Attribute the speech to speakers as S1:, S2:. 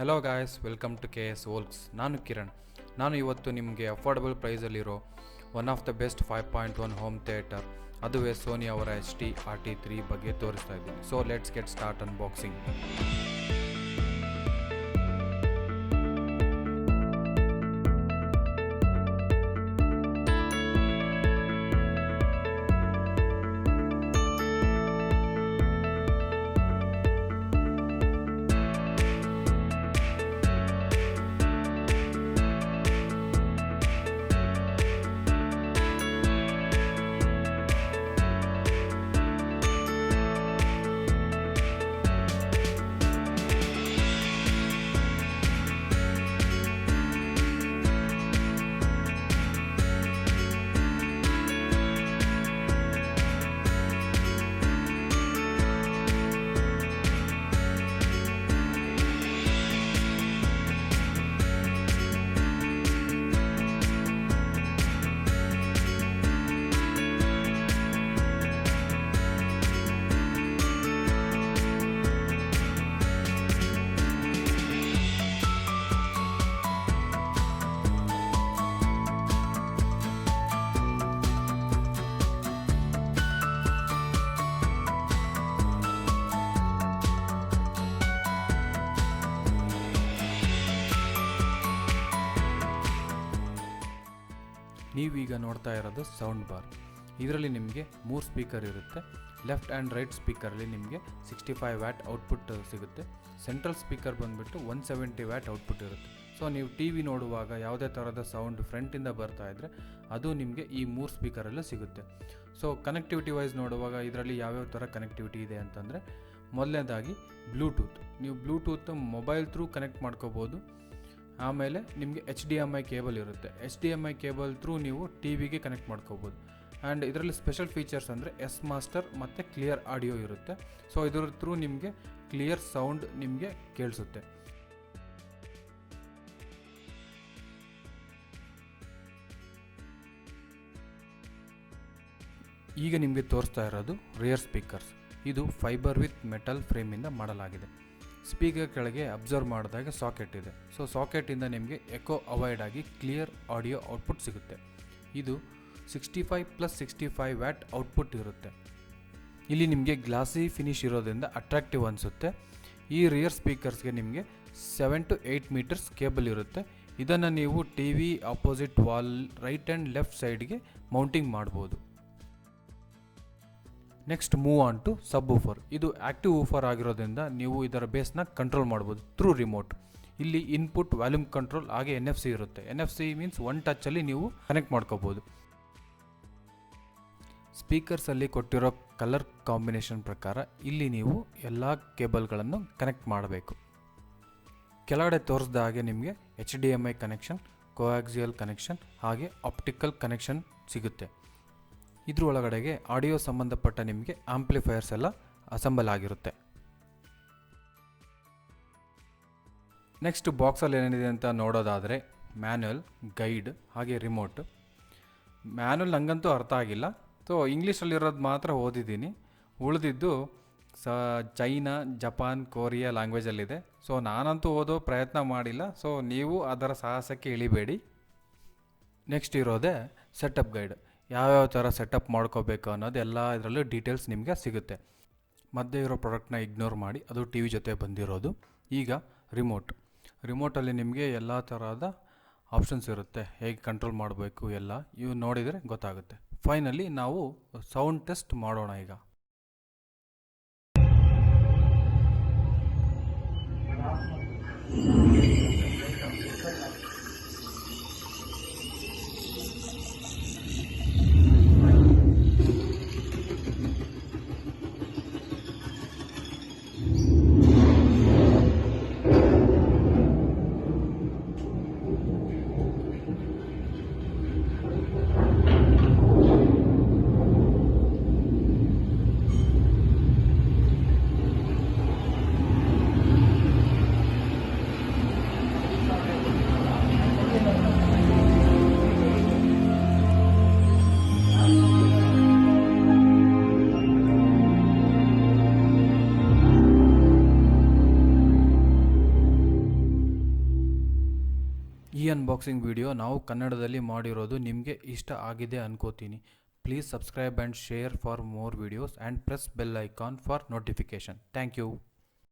S1: Hello guys, welcome to KS Volks. ನಾನು ಕಿರಣ್. ನಾನು ಇವತ್ತು ನಿಮಗೆ ಅಫೋರ್ಡಬಲ್ ಪ್ರೈಸಲ್ಲಿರೋ one of the best 5.1 home theatre, ಅದುವೇ ಸೋನಿ ಅವರ HT-RT3 ಬಗ್ಗೆ ತೋರಿಸ್ತಾ ಇದ್ದೀನಿ. So let's get start unboxing. ನೀವೀಗ ನೋಡ್ತಾ ಇರೋದು ಸೌಂಡ್ ಬಾರ್. ಇದರಲ್ಲಿ ನಿಮಗೆ 3 ಸ್ಪೀಕರ್ ಇರುತ್ತೆ. ಲೆಫ್ಟ್ ಆ್ಯಂಡ್ ರೈಟ್ ಸ್ಪೀಕರಲ್ಲಿ ನಿಮಗೆ 65 ವ್ಯಾಟ್ ಔಟ್ಪುಟ್ ಸಿಗುತ್ತೆ. ಸೆಂಟ್ರಲ್ ಸ್ಪೀಕರ್ ಬಂದುಬಿಟ್ಟು 170 ವ್ಯಾಟ್ ಔಟ್ಪುಟ್ ಇರುತ್ತೆ. ಸೊ ನೀವು TV ನೋಡುವಾಗ ಯಾವುದೇ ಥರದ ಸೌಂಡ್ ಫ್ರಂಟಿಂದ ಬರ್ತಾ ಇದ್ದರೆ ಅದು ನಿಮಗೆ ಈ 3 ಸ್ಪೀಕರಲ್ಲೂ ಸಿಗುತ್ತೆ. ಸೊ ಕನೆಕ್ಟಿವಿಟಿ ವೈಸ್ ನೋಡುವಾಗ ಇದರಲ್ಲಿ ಯಾವ್ಯಾವ ಥರ ಕನೆಕ್ಟಿವಿಟಿ ಇದೆ ಅಂತಂದರೆ, ಮೊದಲನೇದಾಗಿ ಬ್ಲೂಟೂತ್. ನೀವು ಬ್ಲೂಟೂತ್ ಮೊಬೈಲ್ ಥ್ರೂ ಕನೆಕ್ಟ್ ಮಾಡ್ಕೋಬೋದು. ಆಮೇಲೆ ನಿಮಗೆ HDMI ಕೇಬಲ್ ಇರುತ್ತೆ. HDMI ಕೇಬಲ್ ಥ್ರೂ ನೀವು TVಗೆ ಕನೆಕ್ಟ್ ಮಾಡ್ಕೋಬೋದು. ಆ್ಯಂಡ್ ಇದರಲ್ಲಿ ಸ್ಪೆಷಲ್ ಫೀಚರ್ಸ್ ಅಂದರೆ S ಮಾಸ್ಟರ್ ಮತ್ತು ಕ್ಲಿಯರ್ ಆಡಿಯೋ ಇರುತ್ತೆ. ಸೊ ಇದರ ಥ್ರೂ ನಿಮಗೆ ಕ್ಲಿಯರ್ ಸೌಂಡ್ ನಿಮಗೆ ಕೇಳಿಸುತ್ತೆ. ಈಗ ನಿಮಗೆ ತೋರಿಸ್ತಾ ಇರೋದು ರಿಯರ್ ಸ್ಪೀಕರ್ಸ್. ಇದು ಫೈಬರ್ ವಿತ್ ಮೆಟಲ್ ಫ್ರೇಮಿಂದ ಮಾಡಲಾಗಿದೆ. ಸ್ಪೀಕರ್ ಕೆಳಗೆ ಅಬ್ಸರ್ವ್ ಮಾಡಿದಾಗ ಸಾಕೆಟ್ ಇದೆ. ಸೊ ಸಾಕೆಟಿಂದ ನಿಮಗೆ ಎಕೋ ಅವಾಯ್ಡ್ ಆಗಿ ಕ್ಲಿಯರ್ ಆಡಿಯೋ ಔಟ್ಪುಟ್ ಸಿಗುತ್ತೆ. ಇದು 65+65 ವ್ಯಾಟ್ ಔಟ್ಪುಟ್ ಇರುತ್ತೆ. ಇಲ್ಲಿ ನಿಮಗೆ ಗ್ಲಾಸಿ ಫಿನಿಶ್ ಇರೋದ್ರಿಂದ ಅಟ್ರಾಕ್ಟಿವ್ ಅನಿಸುತ್ತೆ. ಈ ರಿಯರ್ ಸ್ಪೀಕರ್ಸ್ಗೆ ನಿಮಗೆ 7 to 8 ಮೀಟರ್ಸ್ ಕೇಬಲ್ ಇರುತ್ತೆ. ಇದನ್ನು ನೀವು TV opposite wall right and left ಸೈಡ್ಗೆ ಮೌಂಟಿಂಗ್ ಮಾಡ್ಬೋದು. Next move on to subwoofer. ಇದು ಆ್ಯಕ್ಟಿವ್ ಊಫರ್ ಆಗಿರೋದ್ರಿಂದ ನೀವು ಇದರ ಬೇಸ್ನ ಕಂಟ್ರೋಲ್ ಮಾಡ್ಬೋದು ಥ್ರೂ ರಿಮೋಟ್. ಇಲ್ಲಿ ಇನ್ಪುಟ್ ವ್ಯಾಲ್ಯೂಮ್ ಕಂಟ್ರೋಲ್ ಹಾಗೆ NFC ಇರುತ್ತೆ. NFC ಮೀನ್ಸ್ ಒನ್ ಟಚ್ಚಲ್ಲಿ ನೀವು ಕನೆಕ್ಟ್ ಮಾಡ್ಕೋಬೋದು. ಸ್ಪೀಕರ್ಸಲ್ಲಿ ಕೊಟ್ಟಿರೋ ಕಲರ್ ಕಾಂಬಿನೇಷನ್ ಪ್ರಕಾರ ಇಲ್ಲಿ ನೀವು ಎಲ್ಲ ಕೇಬಲ್ಗಳನ್ನು ಕನೆಕ್ಟ್ ಮಾಡಬೇಕು. ಕೆಳಗಡೆ ತೋರಿಸಿದ ಹಾಗೆ ನಿಮಗೆ HDMI ಕನೆಕ್ಷನ್, ಕೋಆಕ್ಸಿಯಲ್ ಕನೆಕ್ಷನ್ ಹಾಗೆ ಆಪ್ಟಿಕಲ್ ಕನೆಕ್ಷನ್ ಸಿಗುತ್ತೆ. ಇದ್ರ ಒಳಗಡೆಗೆ ಆಡಿಯೋ ಸಂಬಂಧಪಟ್ಟ ನಿಮಗೆ ಆಂಪ್ಲಿಫೈಯರ್ಸ್ ಎಲ್ಲ ಅಸೆಂಬಲ್ ಆಗಿರುತ್ತೆ. ನೆಕ್ಸ್ಟ್ ಬಾಕ್ಸಲ್ಲಿ ಏನೇನಿದೆ ಅಂತ ನೋಡೋದಾದರೆ, ಮ್ಯಾನ್ಯಲ್, ಗೈಡ್ ಹಾಗೆ ರಿಮೋಟ್. ಮ್ಯಾನ್ಯಲ್ ನನಗಂತೂ ಅರ್ಥ ಆಗಿಲ್ಲ. ಸೊ ಇಂಗ್ಲೀಷಲ್ಲಿರೋದು ಮಾತ್ರ ಓದಿದ್ದೀನಿ. ಉಳಿದಿದ್ದು ಚೈನಾ, ಜಪಾನ್, ಕೊರಿಯಾ ಲ್ಯಾಂಗ್ವೇಜಲ್ಲಿದೆ. ಸೊ ನಾನಂತೂ ಓದೋ ಪ್ರಯತ್ನ ಮಾಡಿಲ್ಲ. ಸೊ ನೀವು ಅದರ ಸಾಹಸಕ್ಕೆ ಇಳಿಬೇಡಿ. ನೆಕ್ಸ್ಟ್ ಇರೋದೇ ಸೆಟಪ್ ಗೈಡ್. ಯಾವ್ಯಾವ ಥರ ಸೆಟಪ್ ಮಾಡ್ಕೋಬೇಕು ಅನ್ನೋದು ಎಲ್ಲ ಇದರಲ್ಲೂ ಡೀಟೇಲ್ಸ್ ನಿಮಗೆ ಸಿಗುತ್ತೆ. ಮಧ್ಯೆ ಇರೋ ಪ್ರಾಡಕ್ಟ್ನ ಇಗ್ನೋರ್ ಮಾಡಿ, ಅದು TV ಜೊತೆ ಬಂದಿರೋದು. ಈಗ ರಿಮೋಟಲ್ಲಿ ನಿಮಗೆ ಎಲ್ಲ ಥರದ ಆಪ್ಷನ್ಸ್ ಇರುತ್ತೆ, ಹೇಗೆ ಕಂಟ್ರೋಲ್ ಮಾಡಬೇಕು ಎಲ್ಲ ಇವು ನೋಡಿದರೆ ಗೊತ್ತಾಗುತ್ತೆ. ಫೈನಲಿ ನಾವು ಸೌಂಡ್ ಟೆಸ್ಟ್ ಮಾಡೋಣ. ಈಗ ಈ ಅನ್ಬಾಕ್ಸಿಂಗ್ ವಿಡಿಯೋ ನಾವು ಕನ್ನಡದಲ್ಲಿ ಮಾಡಿರೋದು ನಿಮಗೆ ಇಷ್ಟ ಆಗಿದೆ ಅನ್ಕೋತೀನಿ. Please subscribe and share for more videos and press bell icon for notification. Thank you.